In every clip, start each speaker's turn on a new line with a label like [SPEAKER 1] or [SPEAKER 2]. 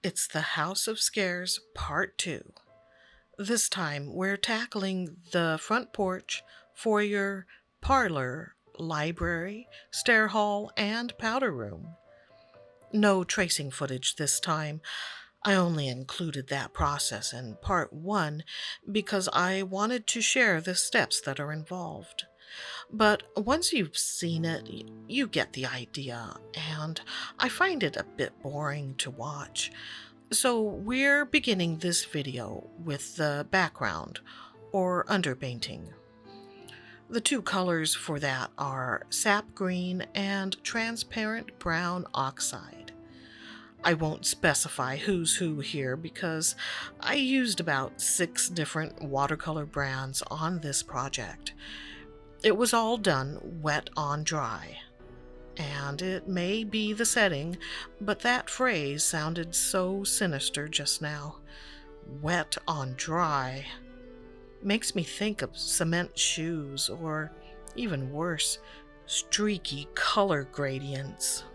[SPEAKER 1] It's the House of Scares Part 2. This time we're tackling the front porch, foyer, parlor, library, stair hall, and powder room. No tracing footage this time. I only included that process in Part 1 because I wanted to share the steps that are involved. But once you've seen it, you get the idea, and I find it a bit boring to watch. So we're beginning this video with the background, or underpainting. The two colors for that are sap green and transparent brown oxide. I won't specify who's who here because I used about 6 different watercolor brands on this project. It was all done wet on dry. And it may be the setting, but that phrase sounded so sinister just now. Wet on dry. Makes me think of cement shoes, or even worse, streaky color gradients.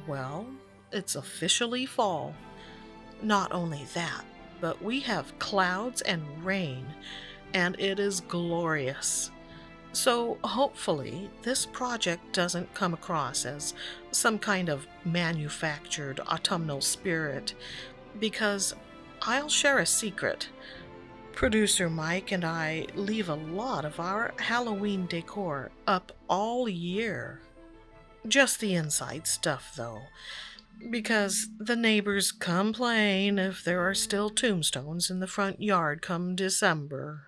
[SPEAKER 1] Well, it's officially fall. Not only that, but we have clouds and rain, and it is glorious. So hopefully this project doesn't come across as some kind of manufactured autumnal spirit, because I'll share a secret. Producer Mike and I leave a lot of our Halloween decor up all year. Just the inside stuff, though, because the neighbors complain if there are still tombstones in the front yard come December.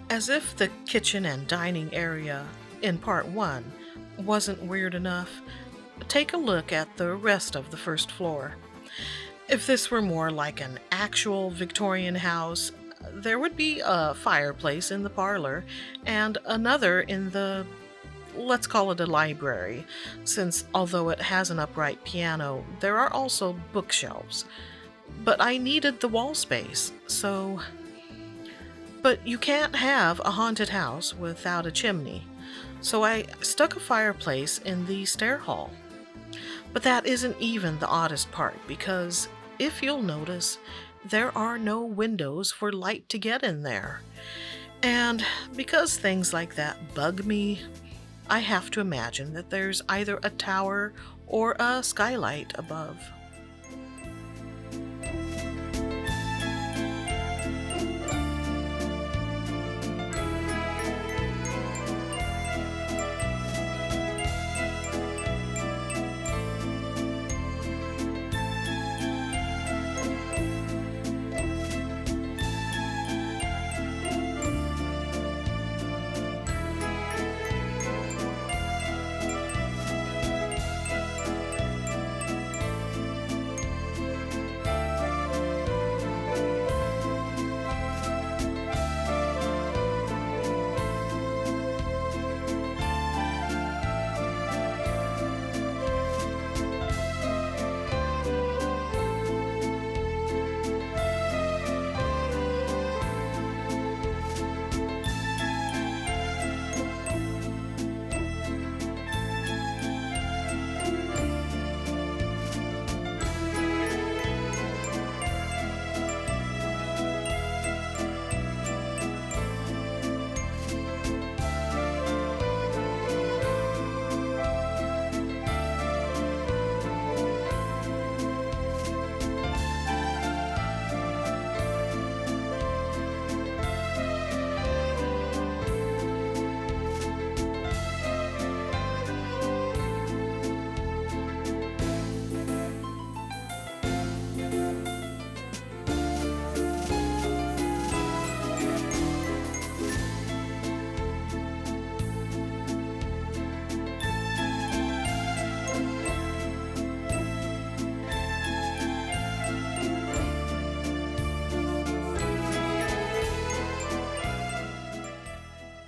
[SPEAKER 1] As if the kitchen and dining area in Part 1 wasn't weird enough, take a look at the rest of the first floor. If this were more like an actual Victorian house, there would be a fireplace in the parlor and another in the let's call it a library, since although it has an upright piano, there are also bookshelves. But I needed the wall space, so. But you can't have a haunted house without a chimney, so I stuck a fireplace in the stair hall. But that isn't even the oddest part, because if you'll notice, there are no windows for light to get in there. And because things like that bug me, I have to imagine that there's either a tower or a skylight above.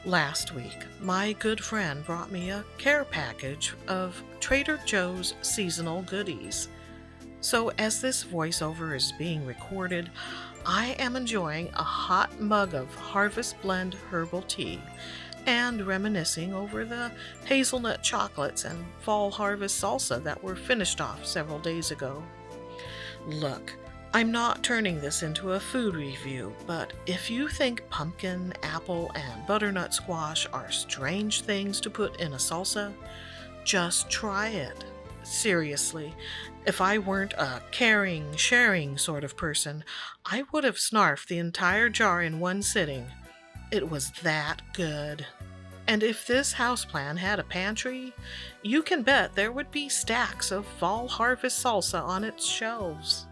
[SPEAKER 1] Last week, my good friend brought me a care package of Trader Joe's seasonal goodies. So, as this voiceover is being recorded, I am enjoying a hot mug of Harvest Blend herbal tea and reminiscing over the hazelnut chocolates and fall harvest salsa that were finished off several days ago. Look, I'm not turning this into a food review, but if you think pumpkin, apple, and butternut squash are strange things to put in a salsa, just try it. Seriously, if I weren't a caring, sharing sort of person, I would have snarfed the entire jar in one sitting. It was that good. And if this houseplan had a pantry, you can bet there would be stacks of fall harvest salsa on its shelves.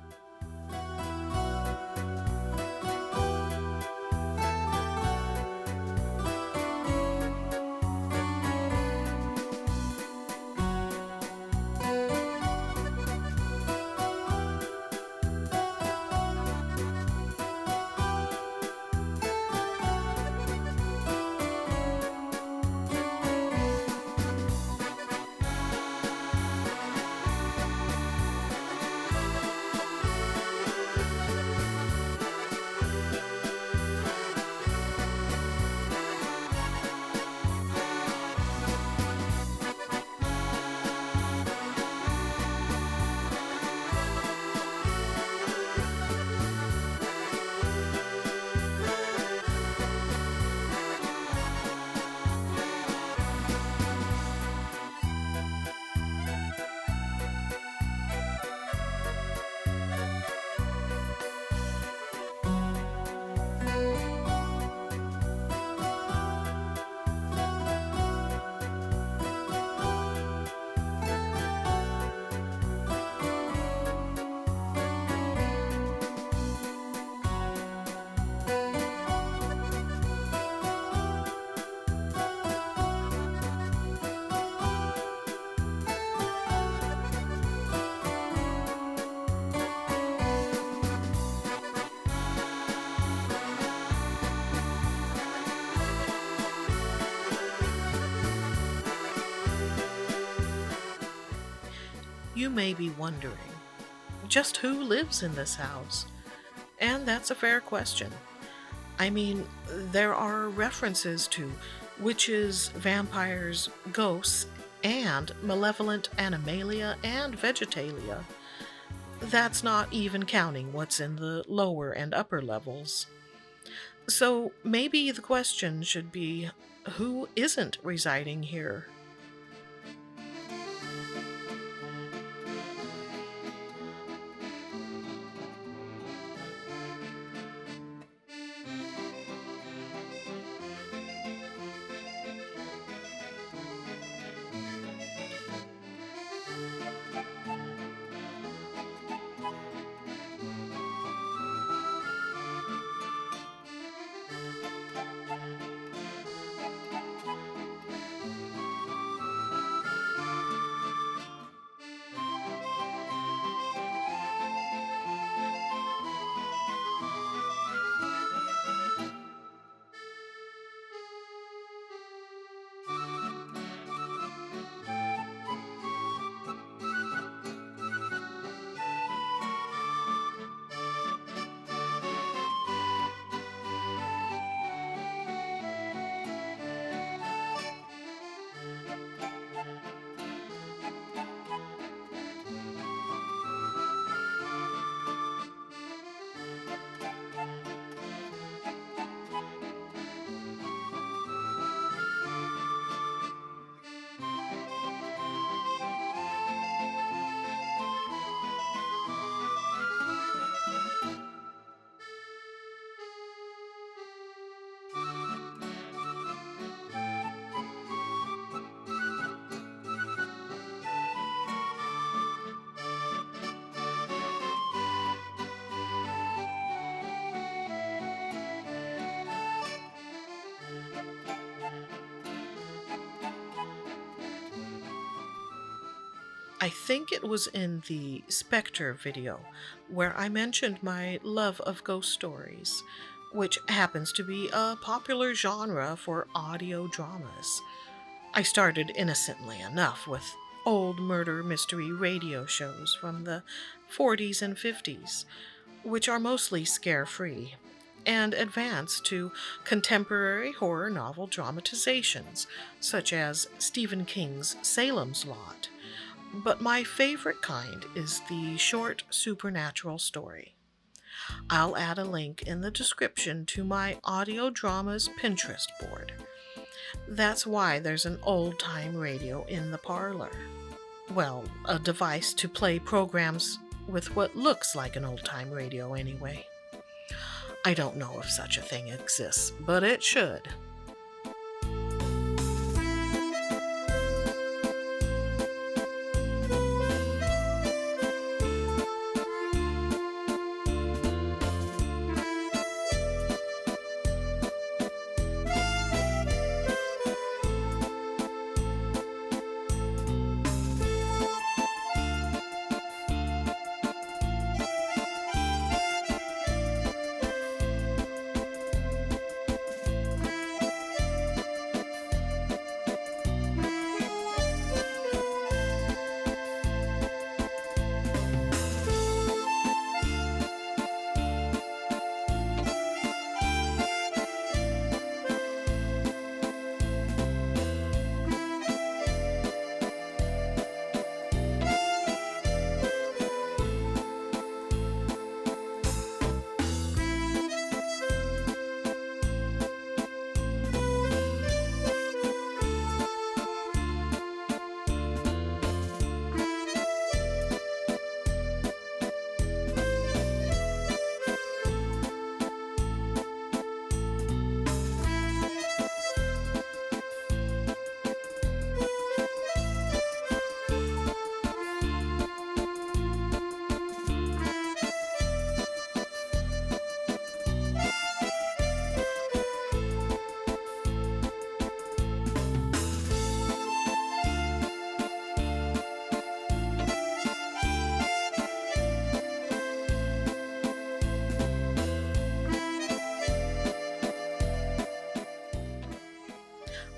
[SPEAKER 1] you may be wondering, just who lives in this house? And that's a fair question. I mean, there are references to witches, vampires, ghosts, and malevolent animalia and vegetalia. That's not even counting what's in the lower and upper levels. So maybe the question should be, who isn't residing here? I think it was in the Spectre video where I mentioned my love of ghost stories, which happens to be a popular genre for audio dramas. I started innocently enough with old murder mystery radio shows from the 40s and 50s, which are mostly scare free, and advanced to contemporary horror novel dramatizations, such as Stephen King's Salem's Lot. But my favorite kind is the short supernatural story. I'll add a link in the description to my audio dramas Pinterest board. That's why there's an old time radio in the parlor. Well, a device to play programs with what looks like an old time radio anyway. I don't know if such a thing exists, but it should.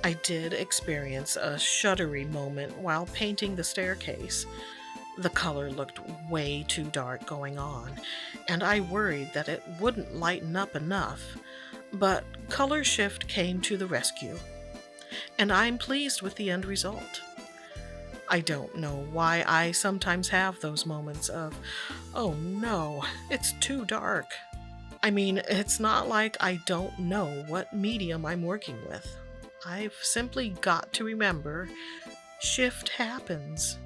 [SPEAKER 1] I did experience a shuddery moment while painting the staircase, The color looked way too dark going on, and I worried that it wouldn't lighten up enough. But Color Shift came to the rescue, and I'm pleased with the end result. I don't know why I sometimes have those moments of, oh no, it's too dark. I mean, it's not like I don't know what medium I'm working with. I've simply got to remember shift happens.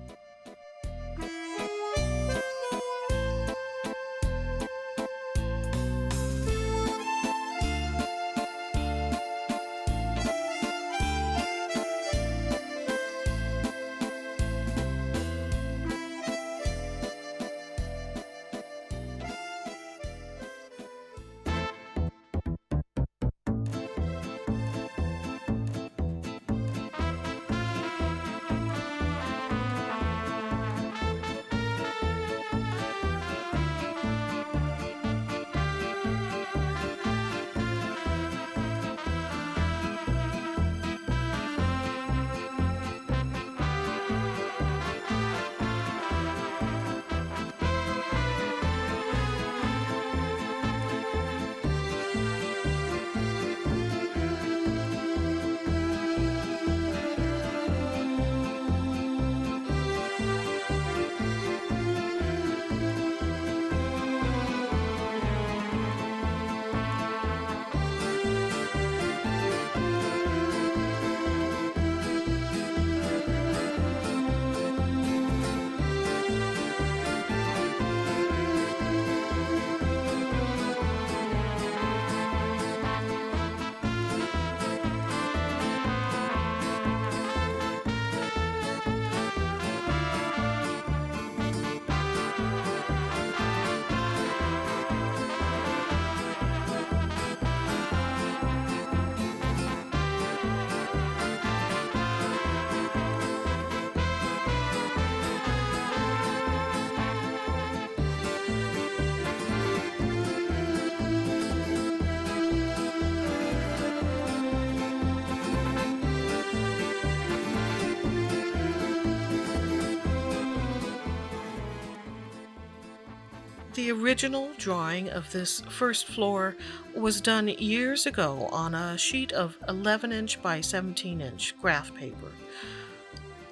[SPEAKER 1] The original drawing of this first floor was done years ago on a sheet of 11-inch by 17-inch graph paper.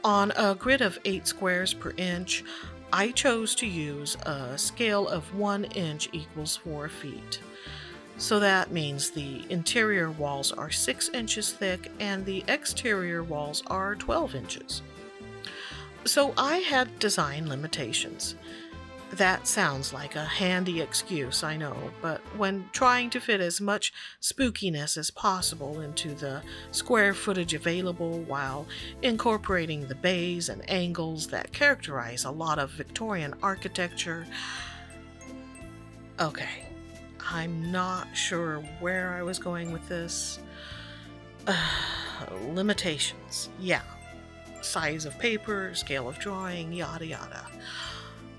[SPEAKER 1] On a grid of 8 squares per inch, I chose to use a scale of 1 inch equals 4 feet. So that means the interior walls are 6 inches thick and the exterior walls are 12 inches. So I had design limitations. That sounds like a handy excuse, I know, but when trying to fit as much spookiness as possible into the square footage available while incorporating the bays and angles that characterize a lot of Victorian architecture, okay, I'm not sure where I was going with this. Limitations, yeah. Size of paper, scale of drawing, yada yada.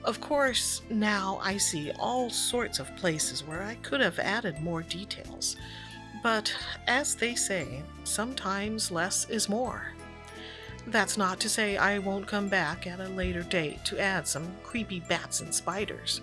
[SPEAKER 1] Of course, now I see all sorts of places where I could have added more details, but as they say, sometimes less is more. That's not to say I won't come back at a later date to add some creepy bats and spiders.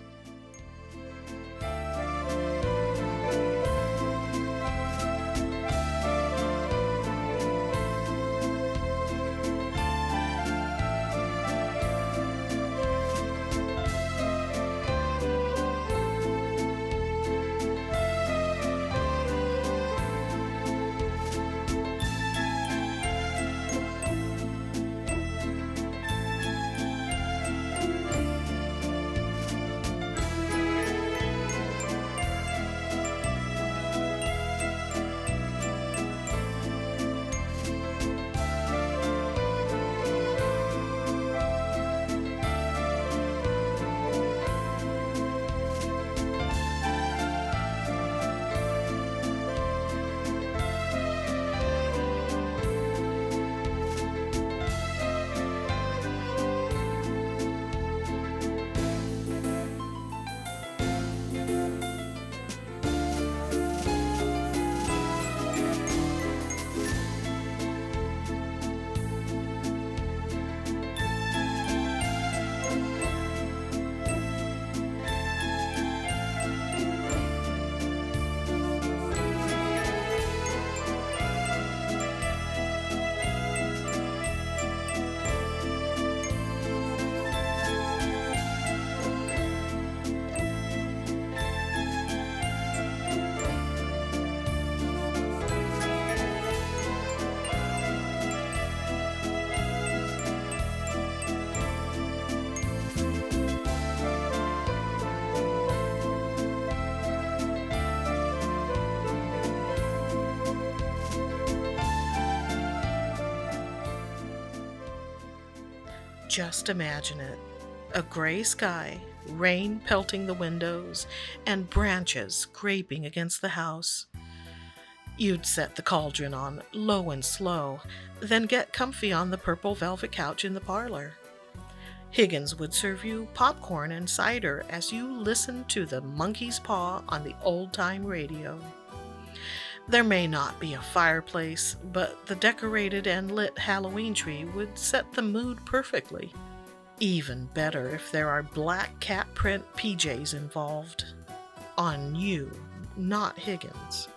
[SPEAKER 1] Just imagine it. A gray sky, rain pelting the windows, and branches scraping against the house. You'd set the cauldron on low and slow, then get comfy on the purple velvet couch in the parlor. Higgins would serve you popcorn and cider as you listened to the monkey's paw on the old-time radio. There may not be a fireplace, but the decorated and lit Halloween tree would set the mood perfectly. Even better if there are black cat print PJs involved. On you, not Higgins.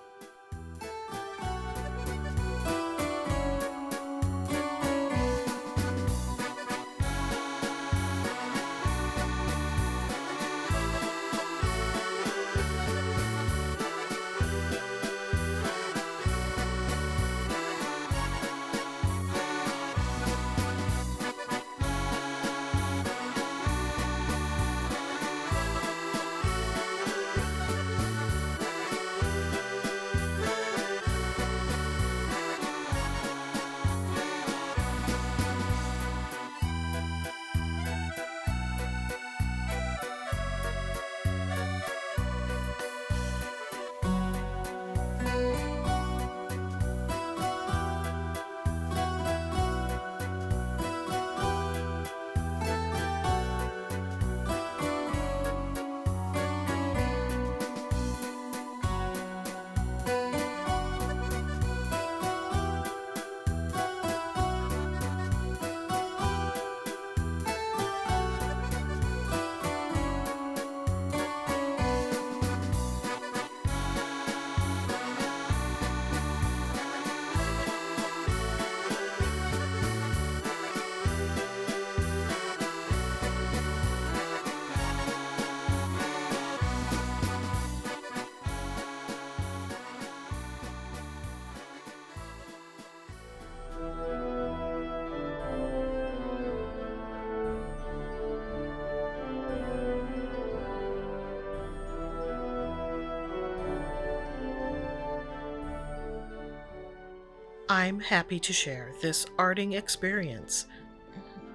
[SPEAKER 1] I'm happy to share this arting experience.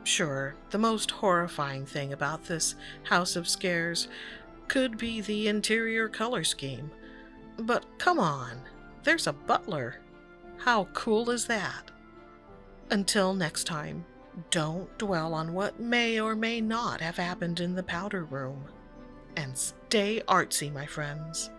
[SPEAKER 1] Sure, the most horrifying thing about this house of scares could be the interior color scheme. But come on, there's a butler. How cool is that? Until next time, don't dwell on what may or may not have happened in the powder room. And stay artsy, my friends.